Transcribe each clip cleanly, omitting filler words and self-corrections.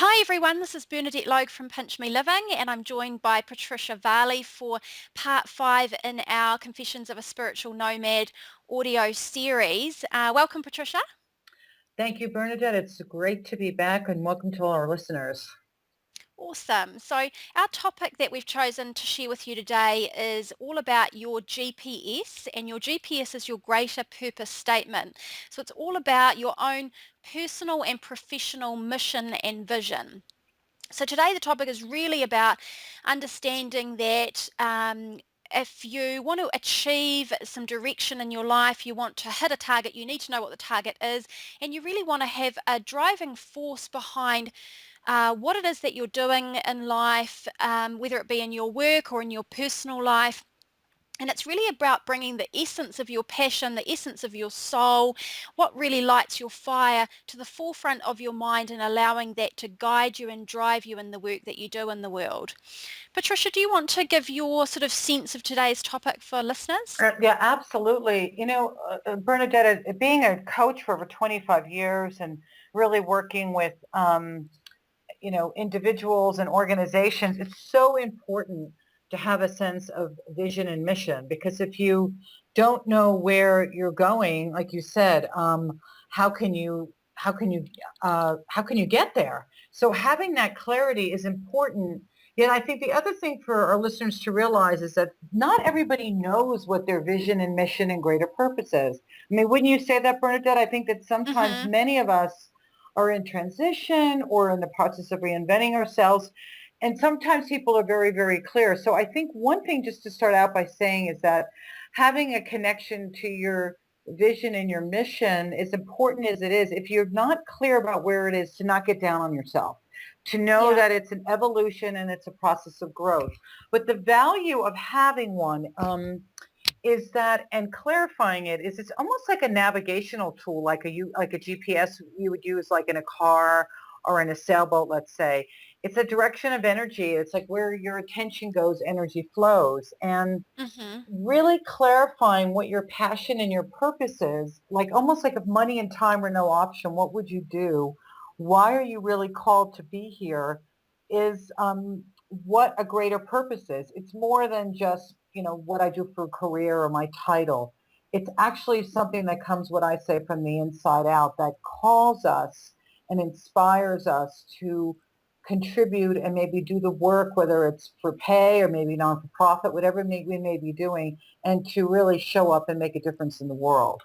Hi everyone, this is Bernadette Logue from Pinch Me Living, and I'm joined by Patricia Varley for part 5 in our Confessions of a Spiritual Nomad audio series. Welcome, Patricia. Thank you, Bernadette. It's great to be back and welcome to all our listeners. Awesome. So, our topic that we've chosen to share with you today is all about your GPS, and your GPS is your greater purpose statement. So, it's all about your own personal and professional mission and vision. So today the topic is really about understanding that if you want to achieve some direction in your life, you want to hit a target, you need to know what the target is, and you really want to have a driving force behind what it is that you're doing in life, whether it be in your work or in your personal life. And it's really about bringing the essence of your passion, the essence of your soul, what really lights your fire to the forefront of your mind and allowing that to guide you and drive you in the work that you do in the world. Patricia, do you want to give your sort of sense of today's topic for listeners? Yeah, absolutely. Bernadette, being a coach for over 25 years and really working with, individuals and organizations, it's so important to have a sense of vision and mission because if you don't know where you're going, like you said, how can you get there? So having that clarity is important. Yet I think the other thing for our listeners to realize is that not everybody knows what their vision and mission and greater purpose is. I mean, wouldn't you say that, Bernadette? I think that sometimes Mm-hmm. many of us are in transition or in the process of reinventing ourselves. And sometimes people are very, very clear. So I think one thing just to start out by saying is that having a connection to your vision and your mission, as important as it is, if you're not clear about where it is, to not get down on yourself, to know Yeah. that it's an evolution and it's a process of growth. But the value of having one is that, and clarifying it is, it's almost like a navigational tool, like a GPS you would use like in a car or in a sailboat, let's say. It's a direction of energy. It's like where your attention goes, energy flows. And Mm-hmm. really clarifying what your passion and your purpose is, like almost like if money and time were no option, what would you do? Why are you really called to be here? Is what a greater purpose is. It's more than just, what I do for a career or my title. It's actually something that comes, what I say, from the inside out, that calls us and inspires us to contribute and maybe do the work, whether it's for pay or maybe non-for-profit, whatever we may be doing, and to really show up and make a difference in the world.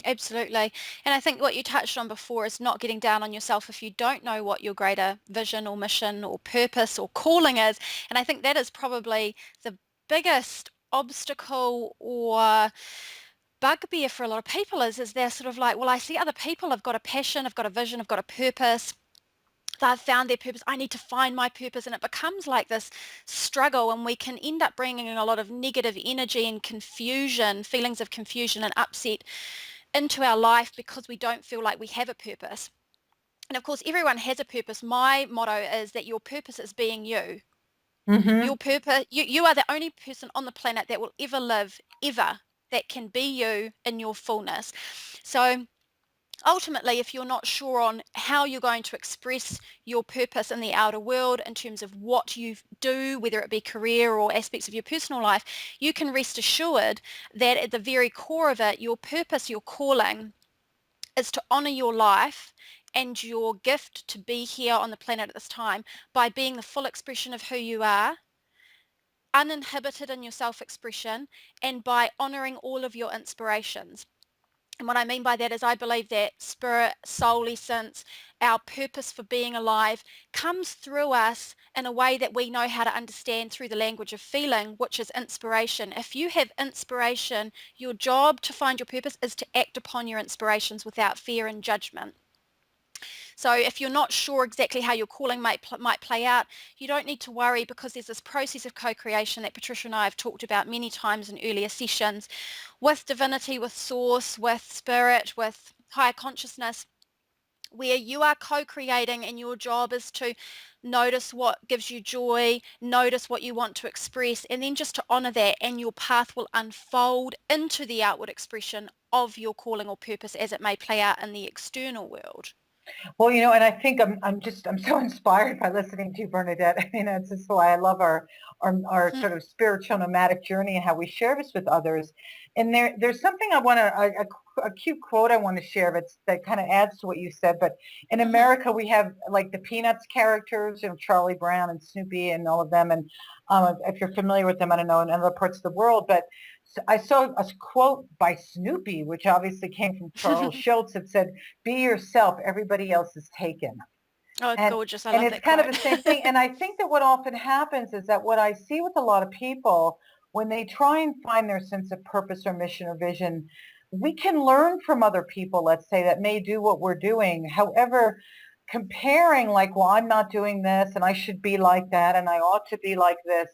Absolutely. And I think what you touched on before is not getting down on yourself if you don't know what your greater vision or mission or purpose or calling is. And I think that is probably the biggest obstacle or bugbear for a lot of people is they're sort of like, well, I see other people have got a passion, I've got a vision, I've got a purpose. They've found their purpose. I need to find my purpose. And it becomes like this struggle, and we can end up bringing in a lot of negative energy and confusion, feelings of confusion and upset into our life because we don't feel like we have a purpose. And of course, everyone has a purpose. My motto is that your purpose is being you. Your Mm-hmm. purpose, you are the only person on the planet that will ever live, ever, that can be you in your fullness. So ultimately, if you're not sure on how you're going to express your purpose in the outer world in terms of what you do, whether it be career or aspects of your personal life, you can rest assured that at the very core of it, your purpose, your calling, is to honor your life and your gift to be here on the planet at this time by being the full expression of who you are, uninhibited in your self-expression, and by honoring all of your inspirations. And what I mean by that is I believe that spirit, soul essence, our purpose for being alive comes through us in a way that we know how to understand through the language of feeling, which is inspiration. If you have inspiration, your job to find your purpose is to act upon your inspirations without fear and judgment. So if you're not sure exactly how your calling might play out, you don't need to worry, because there's this process of co-creation that Patricia and I have talked about many times in earlier sessions with divinity, with source, with spirit, with higher consciousness, where you are co-creating, and your job is to notice what gives you joy, notice what you want to express, and then just to honor that, and your path will unfold into the outward expression of your calling or purpose as it may play out in the external world. Well, and I think I'm so inspired by listening to you, Bernadette. I mean, that's just why I love our Hmm. sort of spiritual nomadic journey and how we share this with others. And there's something I want to a cute quote I want to share that kind of adds to what you said. But in Hmm. America, we have like the Peanuts characters, Charlie Brown and Snoopy and all of them. And if you're familiar with them, I don't know in other parts of the world, but I saw a quote by Snoopy, which obviously came from Charles Schultz, that said, "Be yourself. Everybody else is taken." Oh, And gorgeous. I and love it's that kind of quote. the same thing. And I think that what often happens is that what I see with a lot of people when they try and find their sense of purpose or mission or vision, we can learn from other people, let's say, that may do what we're doing. However, comparing like, well, I'm not doing this and I should be like that and I ought to be like this,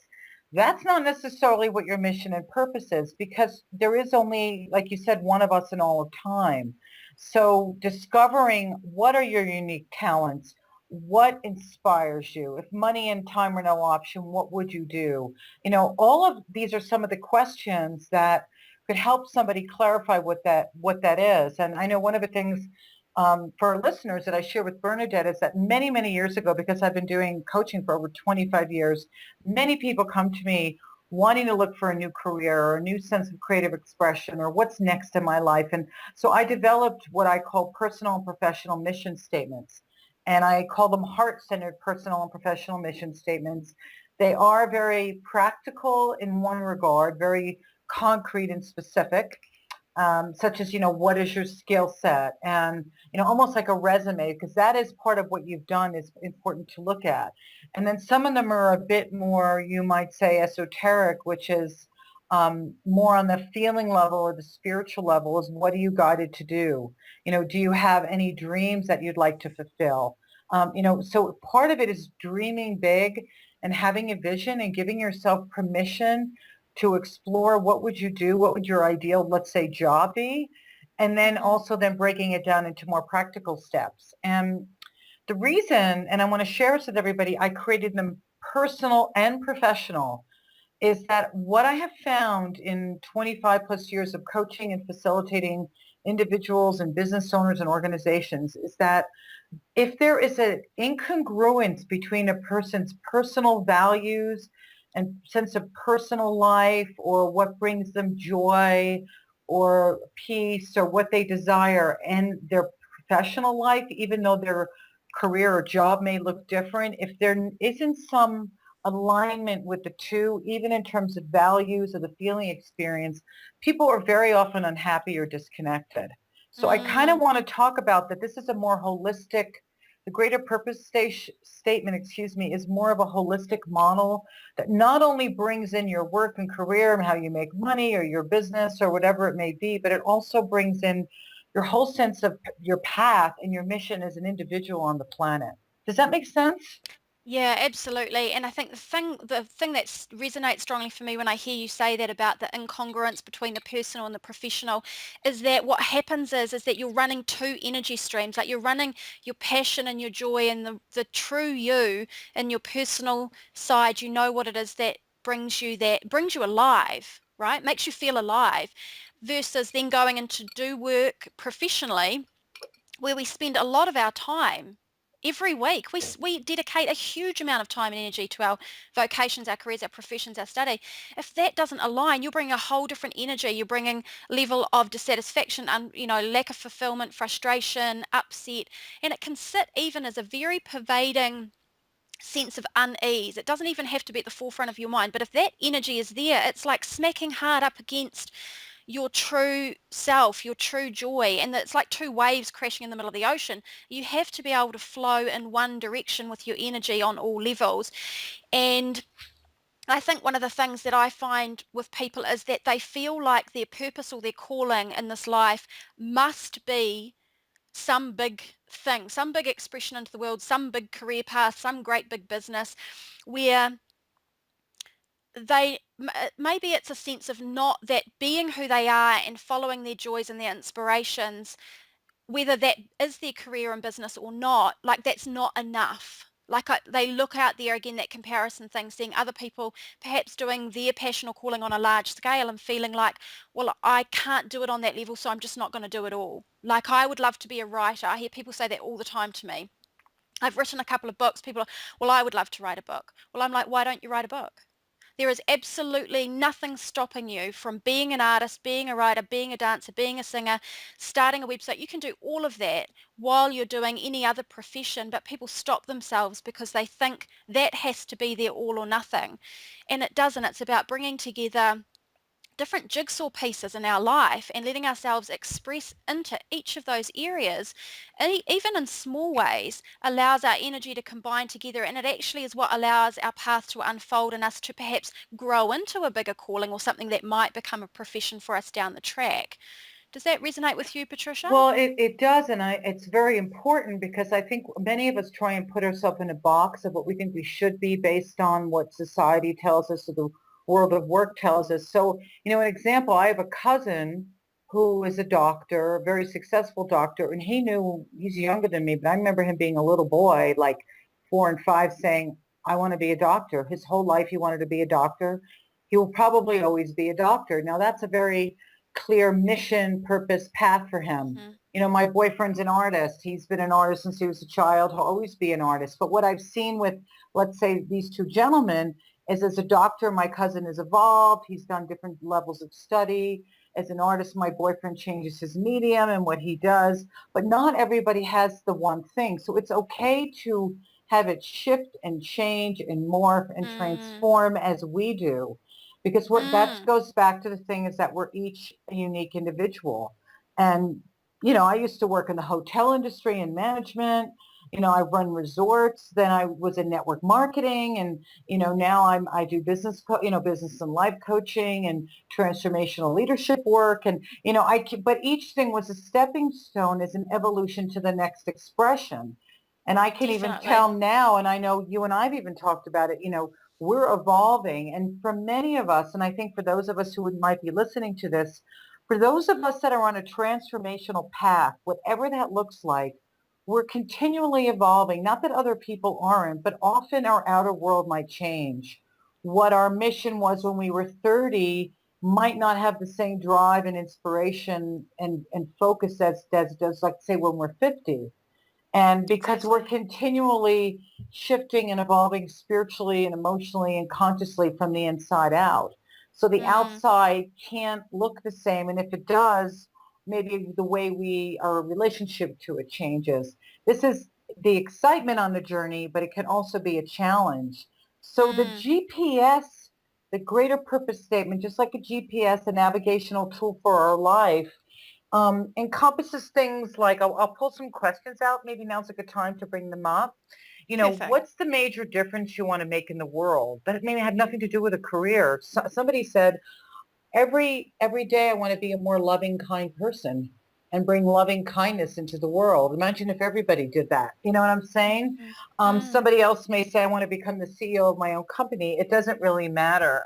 that's not necessarily what your mission and purpose is, because there is only, like you said, one of us in all of time. So discovering what are your unique talents, what inspires you? If money and time were no option, what would you do? All of these are some of the questions that could help somebody clarify what that is. And I know one of the things for our listeners that I share with Bernadette is that many, many years ago, because I've been doing coaching for over 25 years, many people come to me wanting to look for a new career or a new sense of creative expression or what's next in my life. And so I developed what I call personal and professional mission statements. And I call them heart-centered personal and professional mission statements. They are very practical in one regard, very concrete and specific, such as, what is your skill set? And, almost like a resume, because that is part of what you've done is important to look at. And then some of them are a bit more, you might say, esoteric, which is more on the feeling level or the spiritual level is what are you guided to do? Do you have any dreams that you'd like to fulfill? So part of it is dreaming big and having a vision and giving yourself permission to explore what would you do, what would your ideal, let's say, job be, and then Hmm. also then breaking it down into more practical steps. And the reason, and I want to share this with everybody, I created them personal and professional, is that what I have found in 25 plus years of coaching and facilitating individuals and business owners and organizations is that if there is an incongruence between a person's personal values and sense of personal life or what brings them joy or peace or what they desire and their professional life, even though their career or job may look different, if there isn't some alignment with the two, even in terms of values or the feeling experience, people are very often unhappy or disconnected. So I kind of Mm. want to talk about that. This is a more holistic, the greater purpose statement, is more of a holistic model that not only brings in your work and career and how you make money or your business or whatever it may be, but it also brings in your whole sense of your path and your mission as an individual on the planet. Does that make sense? Yeah, absolutely. And I think the thing that resonates strongly for me when I hear you say that about the incongruence between the personal and the professional is that what happens is that you're running two energy streams, like you're running your passion and your joy and the true you in your personal side. You know what it is that brings you alive, right? Makes you feel alive versus then going into do work professionally where we spend a lot of our time every week. We dedicate a huge amount of time and energy to our vocations, our careers, our professions, our study. If that doesn't align, you're bringing a whole different energy. You're bringing level of dissatisfaction and, lack of fulfillment, frustration, upset, and it can sit even as a very pervading sense of unease. It doesn't even have to be at the forefront of your mind, but if that energy is there, it's like smacking hard up against your true self, your true joy, and it's like two waves crashing in the middle of the ocean. You have to be able to flow in one direction with your energy on all levels. And I think one of the things that I find with people is that they feel like their purpose or their calling in this life must be some big thing, some big expression into the world, some big career path, some great big business where maybe it's a sense of not that being who they are and following their joys and their inspirations, whether that is their career and business or not, like that's not enough. Like they look out there again, that comparison thing, seeing other people perhaps doing their passion or calling on a large scale and feeling like, well, I can't do it on that level, so I'm just not going to do it all. Like I would love to be a writer. I hear people say that all the time to me. I've written a couple of books. People are, well, I would love to write a book. Well, I'm like, why don't you write a book? There is absolutely nothing stopping you from being an artist, being a writer, being a dancer, being a singer, starting a website. You can do all of that while you're doing any other profession, but people stop themselves because they think that has to be their all or nothing. And it doesn't. It's about bringing together different jigsaw pieces in our life and letting ourselves express into each of those areas, even in small ways, allows our energy to combine together, and it actually is what allows our path to unfold and us to perhaps grow into a bigger calling or something that might become a profession for us down the track. Does that resonate with you, Patricia? Well, it does, and it's very important because I think many of us try and put ourselves in a box of what we think we should be based on what society tells us or the world of work tells us. So, an example, I have a cousin who is a doctor, a very successful doctor, and he's younger than me, but I remember him being a little boy, like 4 and 5, saying, I want to be a doctor. His whole life he wanted to be a doctor. He will probably always be a doctor. Now, that's a very clear mission, purpose, path for him. Mm-hmm. My boyfriend's an artist. He's been an artist since he was a child. He'll always be an artist. But what I've seen with, let's say, these two gentlemen is as a doctor, my cousin has evolved. He's done different levels of study. As an artist, my boyfriend changes his medium and what he does. But not everybody has the one thing. So it's okay to have it shift and change and morph and Mm, transform as we do. Because that mm, goes back to the thing is that we're each a unique individual. And, I used to work in the hotel industry and management. I run resorts. Then I was in network marketing. And, now I do business and life coaching and transformational leadership work. And, but each thing was a stepping stone as an evolution to the next expression. And I can even definitely. tell now, and I know you and I've even talked about it, we're evolving. And for many of us, and I think for those of us who might be listening to this, for those of us that are on a transformational path, whatever that looks like, we're continually evolving. Not that other people aren't, but often our outer world might change. What our mission was when we were 30 might not have the same drive and inspiration and focus as does, like, say, when we're 50. And because we're Exactly. continually shifting and evolving spiritually and emotionally and consciously from the inside out. So the Mm, outside can't look the same. And if it does, maybe the way our relationship to it changes. This is the excitement on the journey, but it can also be a challenge. So the mm, GPS, the greater purpose statement, just like a GPS, a navigational tool for our life, encompasses things like, I'll pull some questions out. Maybe now's a good time to bring them up. perfect. What's the major difference you want to make in the world? That may have nothing to do with a career. Somebody said, every day I want to be a more loving, kind person and bring loving kindness into the world. Imagine if everybody did that. You know what I'm saying? Mm, mm, Somebody else may say, I want to become the CEO of my own company. It doesn't really matter.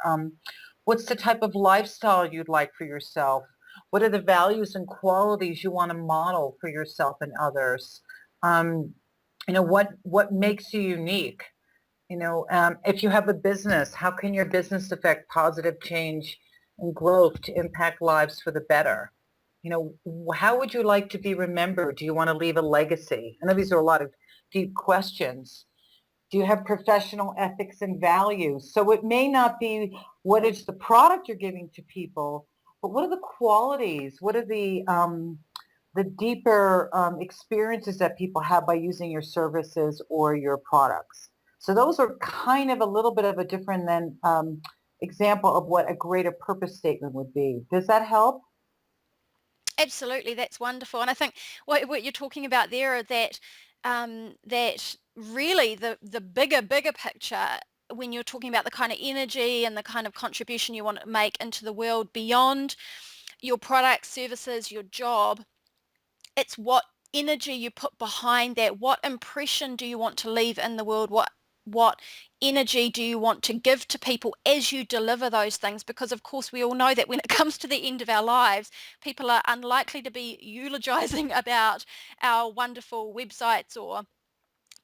What's the type of lifestyle you'd like for yourself? What are the values and qualities you want to model for yourself and others? Um, what makes you unique? If you have a business, how can your business affect positive change and growth to impact lives for the better? How would you like to be remembered? Do you want to leave a legacy? I know these are a lot of deep questions. Do you have professional ethics and values? So it may not be what is the product you're giving to people, but what are the qualities? What are the deeper experiences that people have by using your services or your products? So those are kind of a little bit of a different than example of what a greater purpose statement would be. Does that help? absolutely, that's wonderful. And I think what you're talking about there are that really the bigger picture when you're talking about the kind of energy and the kind of contribution you want to make into the world beyond your products, services, your job. It's what energy you put behind that. What impression do you want to leave in the world? What energy do you want to give to people as you deliver those things? Because of course we all know that when it comes to the end of our lives, people are unlikely to be eulogizing about our wonderful websites or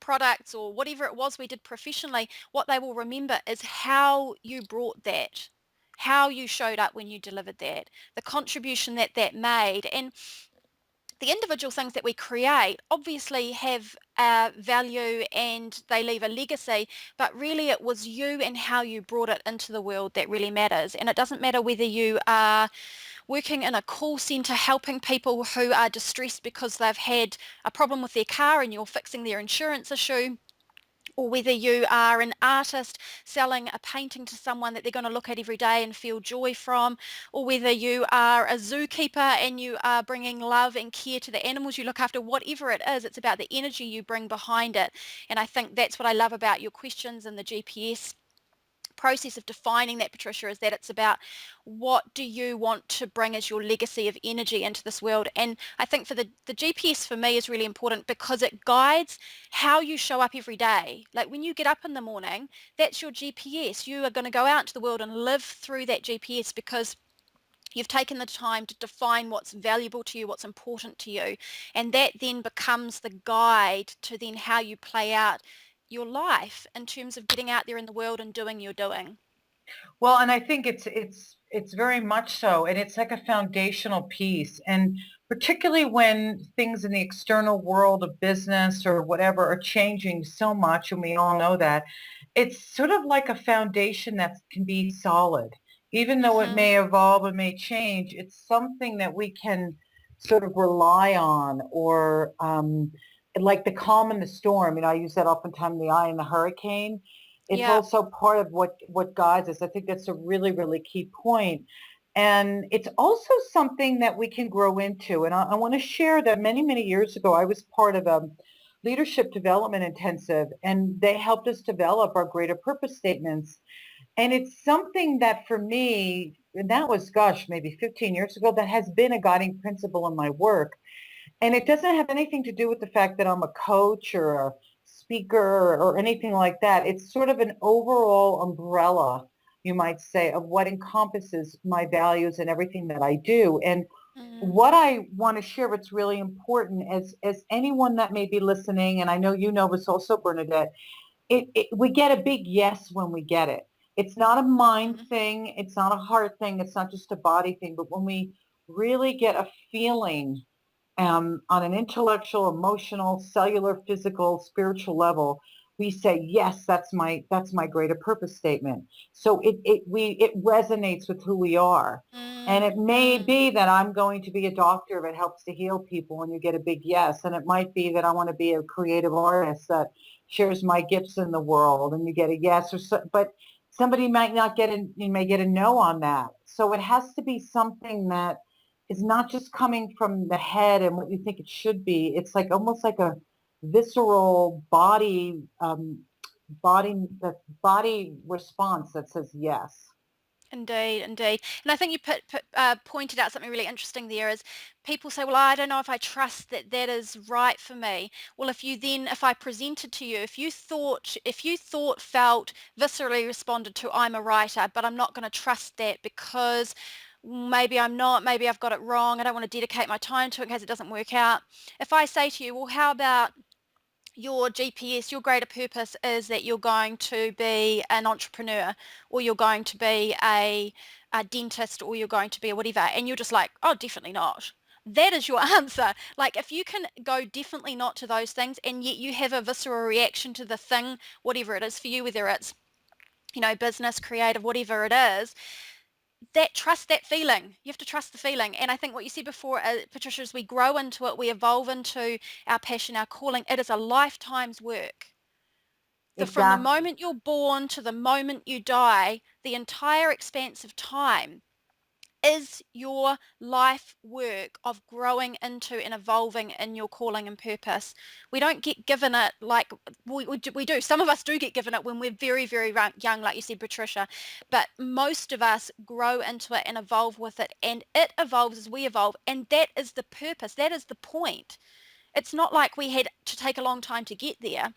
products or whatever it was we did professionally, what they will remember is how you brought that, how you showed up when you delivered that, the contribution that that made. And the individual things that we create obviously have value and they leave a legacy, but really it was you and how you brought it into the world that really matters. And it doesn't matter whether you are working in a call center helping people who are distressed because they've had a problem with their car and you're fixing their insurance issue, or whether you are an artist selling a painting to someone that they're going to look at every day and feel joy from, or whether you are a zookeeper and you are bringing love and care to the animals you look after, whatever it is, it's about the energy you bring behind it. And I think that's what I love about your questions and the GPS process of defining that, Patricia, is that it's about what do you want to bring as your legacy of energy into this world. And I think for the GPS for me is really important because it guides how you show up every day. Like when you get up in the morning, that's your GPS. You are going to go out into the world and live through that GPS because you've taken the time to define what's valuable to you, what's important to you, and that then becomes the guide to then how you play out your life in terms of getting out there in the world and doing your doing. Well, and I think it's very much so, and it's like a foundational piece. And particularly when things in the external world of business or whatever are changing so much, and we all know that, it's sort of like a foundation that can be solid. Even though it Mhm. may evolve, it may change, it's something that we can sort of rely on, or like the calm in the storm. I use that oftentimes, the eye in the hurricane. It's Yeah. also part of what guides us. I think that's a really, really key point. And it's also something that we can grow into. And I want to share that many, many years ago, I was part of a leadership development intensive, and they helped us develop our greater purpose statements. And it's something that for me, and that was, gosh, maybe 15 years ago, that has been a guiding principle in my work. And it doesn't have anything to do with the fact that I'm a coach or a speaker or anything like that. It's sort of an overall umbrella, you might say, of what encompasses my values and everything that I do. And Mm. what I want to share, what's really important, as anyone that may be listening, and I know you know this also, Bernadette, we get a big yes when we get it. It's not a mind Mhm. thing. It's not a heart thing. It's not just a body thing. But when we really get a feeling on an intellectual, emotional, cellular, physical, spiritual level, we say, yes, that's my greater purpose statement. So it resonates with who we are. And Mm. it may Mm. be that I'm going to be a doctor if it helps to heal people and you get a big yes. And it might be that I want to be a creative artist that shares my gifts in the world and you get a yes. But somebody might not get you may get a no on that. So it has to be something that is not just coming from the head and what you think it should be. It's like almost like a visceral body response that says yes. Indeed, indeed. And I think you pointed out something really interesting there is people say, well, I don't know if I trust that that is right for me. Well, if I presented to you, felt, viscerally responded to, I'm a writer, but I'm not going to trust that because maybe I'm not, maybe I've got it wrong. I don't want to dedicate my time to it in case it doesn't work out. If I say to you, well, how about your GPS, your greater purpose is that you're going to be an entrepreneur or you're going to be a dentist or you're going to be a whatever, and you're just like, oh, definitely not. That is your answer. Like if you can go definitely not to those things and yet you have a visceral reaction to the thing, whatever it is for you, whether it's, business, creative, whatever it is, trust that feeling. You have to trust the feeling. And I think what you said before, Patricia, is we grow into it, we evolve into our passion, our calling. It is a lifetime's work. From the Exactly. moment you're born to the moment you die, the entire expanse of time is your life work of growing into and evolving in your calling and purpose. We don't get given it like we do. Some of us do get given it when we're very, very young, like you said, Patricia, but most of us grow into it and evolve with it, and it evolves as we evolve, and that is the purpose. That is the point. It's not like we had to take a long time to get there.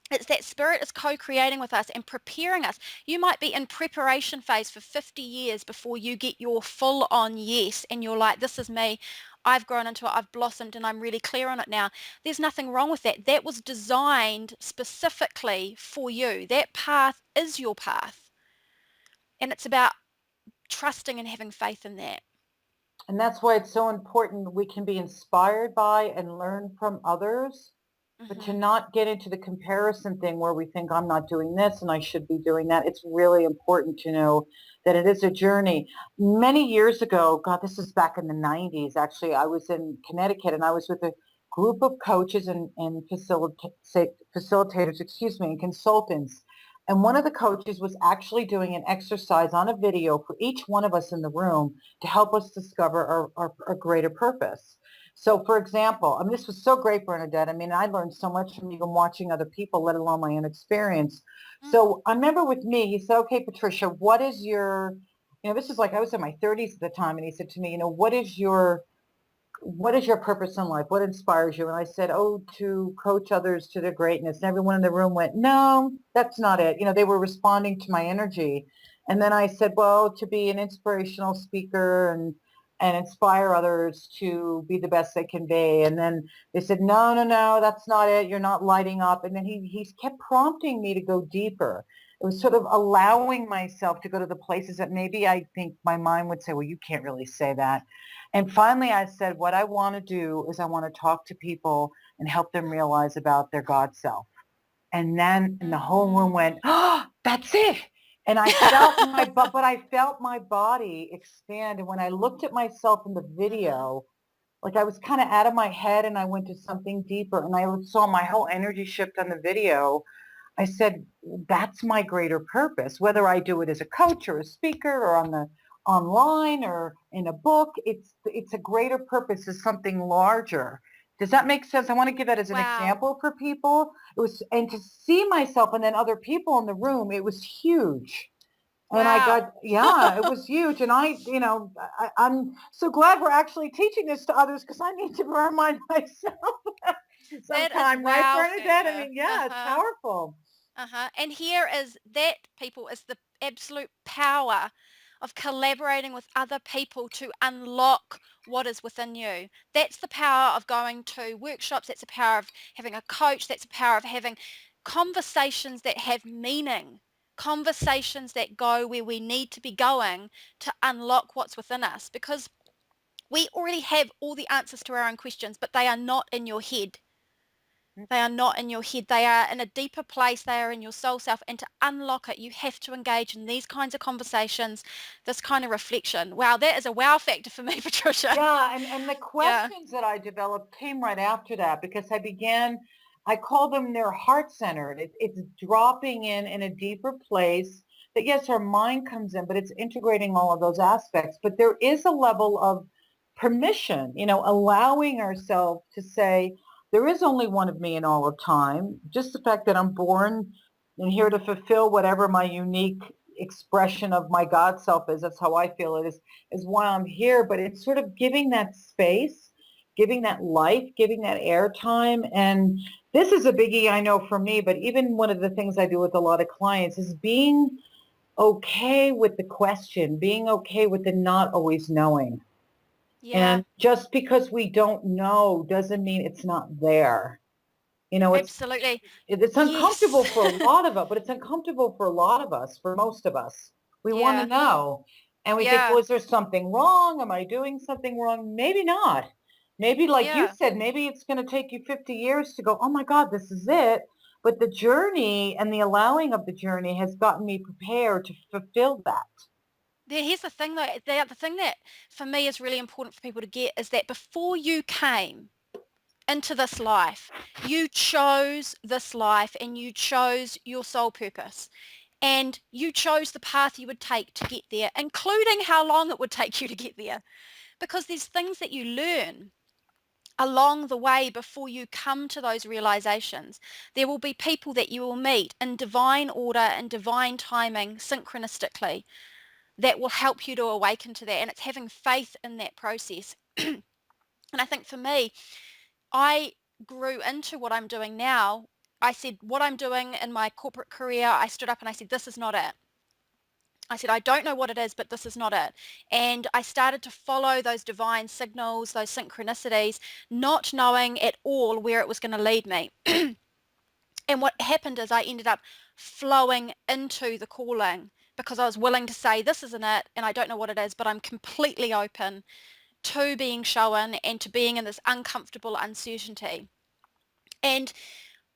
It's that spirit is co-creating with us and preparing us. You might be in preparation phase for 50 years before you get your full on yes and you're like, this is me. I've grown into it, I've blossomed, and I'm really clear on it now. There's nothing wrong with that. That was designed specifically for you. That path is your path. And it's about trusting and having faith in that. And that's why it's so important we can be inspired by and learn from others, but to Hmm. not get into the comparison thing where we think I'm not doing this and I should be doing that. It's really important to know that it is a journey. Many years ago, God, this is back in the 90s, actually, I was in Connecticut and I was with a group of coaches and facilitators, excuse me, and consultants. And one of the coaches was actually doing an exercise on a video for each one of us in the room to help us discover our greater purpose. So for example, I mean, this was so great, Bernadette. I mean, I learned so much from even watching other people, let alone my own experience. Mm. So I remember with me, he said, okay, Patricia, what is your, this is like, I was in my 30s at the time. And he said to me, what is your purpose in life? What inspires you? And I said, oh, to coach others to their greatness. And everyone in the room went, no, that's not it. They were responding to my energy. And then I said, well, to be an inspirational speaker and inspire others to be the best they can be. And then they said, no, no, no, that's not it. You're not lighting up. And then he kept prompting me to go deeper. It was sort of allowing myself to go to the places that maybe I think my mind would say, well, you can't really say that. And finally, I said, what I want to do is I want to talk to people and help them realize about their God self. And the whole room Mm. went, oh, that's it. And I felt but I felt my body expand. And when I looked at myself in the Mhm. video, like I was kind of out of my head and I went to something deeper and I saw my whole energy shift on the video. I said, that's my greater purpose, whether I do it as a coach or a speaker or on the online or in a book, it's a greater purpose, is something larger. Does that make sense? I want to give that as an Wow. example for people. It was, and to see myself and then other people in the room, it was huge. And I Wow. got, yeah, it was huge. And I'm so glad we're actually teaching this to others because I need to remind myself That is sometime, right, wow Bernadette? I factor. mean, yeah, it's Uh-huh. powerful. Uh-huh. And here is that, people, is the absolute power of collaborating with other people to unlock what is within you. That's the power of going to workshops. That's the power of having a coach. That's the power of having conversations that have meaning, conversations that go where we need to be going to unlock what's within us. Because we already have all the answers to our own questions, but they are not in your head. They are not in your head. They are in a deeper place. They are in your soul self. And to unlock it, you have to engage in these kinds of conversations, this kind of reflection. Wow, that is a wow factor for me, Patricia. Yeah, and the Yeah. questions that I developed came right after that because I call them they're heart-centered. It's dropping in a deeper place that, yes, our mind comes in, but it's integrating all of those aspects. But there is a level of permission, allowing ourselves to say, there is only one of me in all of time. Just the fact that I'm born and here to fulfill whatever my unique expression of my God self is, that's how I feel it is why I'm here, but it's sort of giving that space, giving that life, giving that airtime. And this is a biggie, I know, for me, but even one of the things I do with a lot of clients is being okay with the question, being okay with the not always knowing. Yeah, And just because we don't know doesn't mean it's not there. You know, it's absolutely. it's Yes. uncomfortable for a lot of us, but it's uncomfortable for a lot of us, for most of us. We want to Yeah. know. And we think, Yeah. well, is there something wrong? Am I doing something wrong? Maybe not. Maybe like you Yeah. said, maybe it's going to take you 50 years to go, oh my God, this is it. But the journey and the allowing of the journey has gotten me prepared to fulfill that. Here's the thing though, the thing that for me is really important for people to get is that before you came into this life, you chose this life and you chose your soul purpose. And you chose the path you would take to get there, including how long it would take you to get there. Because there's things that you learn along the way before you come to those realizations. There will be people that you will meet in divine order and divine timing, synchronistically, that will help you to awaken to that. And it's having faith in that process. And I think for me, I grew into what I'm doing now. I said, what I'm doing in my corporate career, I stood up and I said, this is not it. I said, I don't know what it is, but this is not it. And I started to follow those divine signals, those synchronicities, not knowing at all where it was going to lead me. And what happened is I ended up flowing into the calling because I was willing to say, this isn't it, and I don't know what it is, but I'm completely open to being shown and to being in this uncomfortable uncertainty. And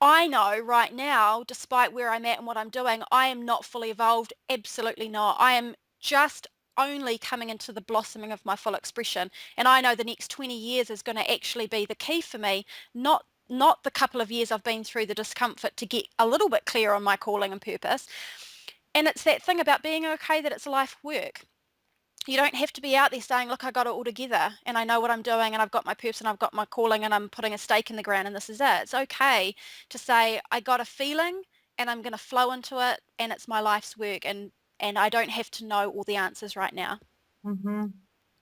I know right now, despite where I'm at and what I'm doing, I am not fully evolved. Absolutely not. I am just only coming into the blossoming of my full expression. And I know the next 20 years is going to actually be the key for me, not the couple of years I've been through the discomfort to get a little bit clear on my calling and purpose. And it's that thing about being okay that it's life work. You don't have to be out there saying, look, I got it all together and I know what I'm doing and I've got my purpose and I've got my calling and I'm putting a stake in the ground and this is it. It's okay to say, I got a feeling and I'm going to flow into it and it's my life's work, and I don't have to know all the answers right now. Mm-hmm.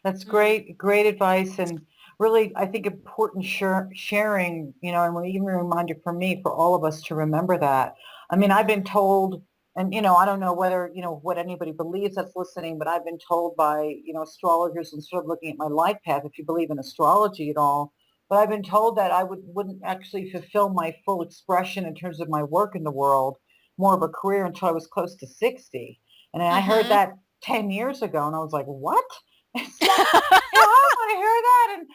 That's Mm. great advice, and really, I think important sharing, and even a reminder for me, for all of us to remember that. I mean, I've been told, and, I don't know whether, what anybody believes that's listening, but I've been told by, astrologers and sort of looking at my life path, if you believe in astrology at all, but I've been told that I wouldn't actually fulfill my full expression in terms of my work in the world, more of a career until I was close to 60. And I heard Mhm. that 10 years ago, and I was like, what? It's like, I don't want to hear that. And,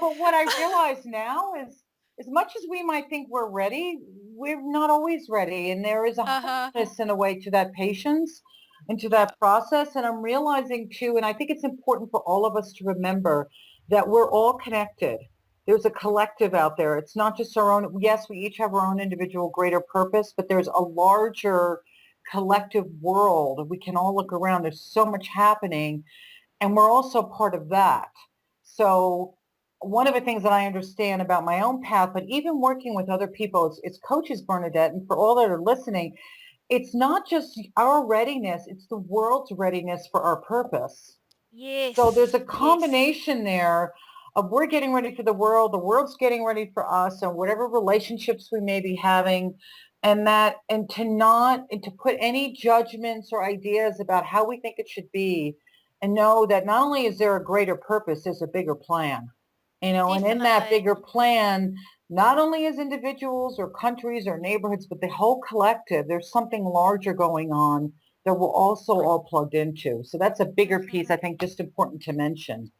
but what I realize now is as much as we might think we're ready, we're not always ready. And there is a Uh-huh. humbleness in a way to that patience and to that Yeah. process. And I'm realizing too, and I think it's important for all of us to remember that we're all connected. There's a collective out there. It's not just our own. Yes, we each have our own individual greater purpose, but there's a larger collective world. We can all look around. There's so much happening, and we're also part of that. So one of the things that I understand about my own path, but even working with other people, it's coaches, Bernadette, and for all that are listening, it's not just our readiness, it's the world's readiness for our purpose. So there's Yes. a Yes. combination there of we're getting ready for the world's getting ready for us, and whatever relationships we may be having, and to put any judgments or ideas about how we think it should be, and know that not only is there a greater purpose, there's a bigger plan. And in that Definitely. bigger plan, not only as individuals or countries or neighborhoods, but the whole collective, there's something larger going on that we're also all plugged into. So that's a bigger piece, Mhm. I think, just important to mention.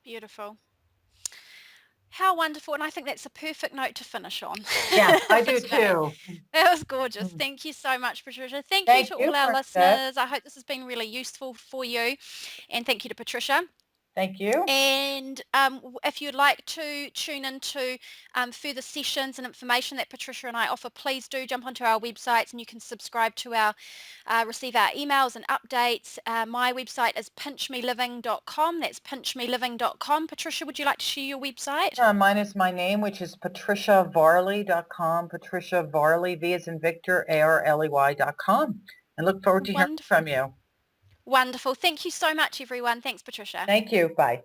Beautiful. How wonderful. And I think that's a perfect note to finish on Yes, I for do today. too. That was gorgeous. Mm. Thank you so much, Patricia. Thank you Thank to you, all our Bernadette. listeners. I hope this has been really useful for you. And thank you to Patricia. Thank you. And if you'd like to tune into further sessions and information that Patricia and I offer, please do jump onto our websites and you can subscribe to receive our emails and updates. My website is pinchmeliving.com. That's pinchmeliving.com. Patricia, would you like to share your website? Mine is my name, which is patriciavarley.com. Patricia Varley, V as in Victor, ARLEY.com. And look forward to hearing Wonderful. from you. Wonderful. Thank you so much, everyone. Thanks, Patricia. Thank you. Bye.